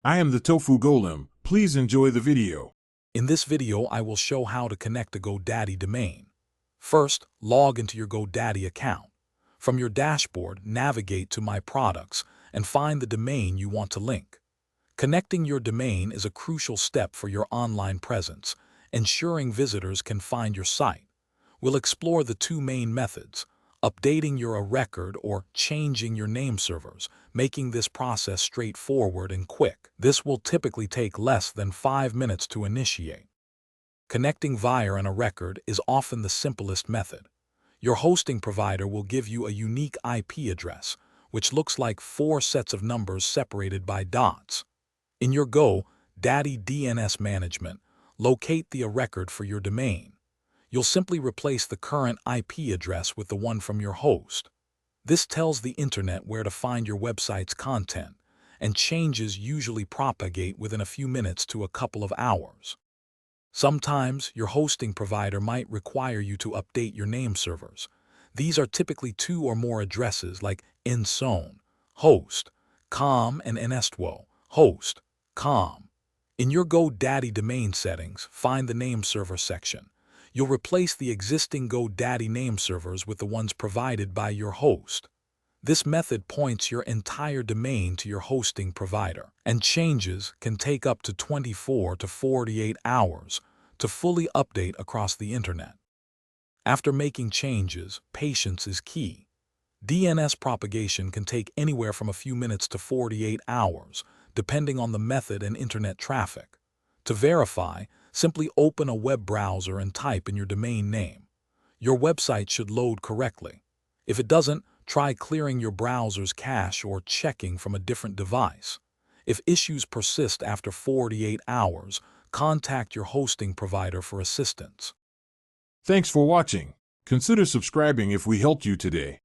I am the Tofu Golem. Please enjoy the video. In this video, I will show how to connect a GoDaddy domain. First, log into your GoDaddy account. From your dashboard, navigate to My Products and find the domain you want to link. Connecting your domain is a crucial step for your online presence, ensuring visitors can find your site. We'll explore the two main methods: updating your record or changing your name servers, making this process straightforward and quick. This will typically take less than 5 minutes to initiate. Connecting via a record is often the simplest method. Your hosting provider will give you a unique IP address, which looks like 4 sets of numbers separated by dots. In your GoDaddy DNS management, locate the record for your domain. You'll simply replace the current IP address with the one from your host. This tells the internet where to find your website's content, and changes usually propagate within a few minutes to a couple of hours. Sometimes your hosting provider might require you to update your name servers. These are typically 2 or more addresses like nsone, host, com, and nestwo, host, com. In your GoDaddy domain settings, find the name server section. You'll replace the existing GoDaddy name servers with the ones provided by your host. This method points your entire domain to your hosting provider, and changes can take up to 24 to 48 hours to fully update across the internet. After making changes, patience is key. DNS propagation can take anywhere from a few minutes to 48 hours, depending on the method and internet traffic. To verify, simply open a web browser and type in your domain name. Your website should load correctly. If it doesn't, try clearing your browser's cache or checking from a different device. If issues persist after 48 hours, contact your hosting provider for assistance. Thanks for watching. Consider subscribing if we helped you today.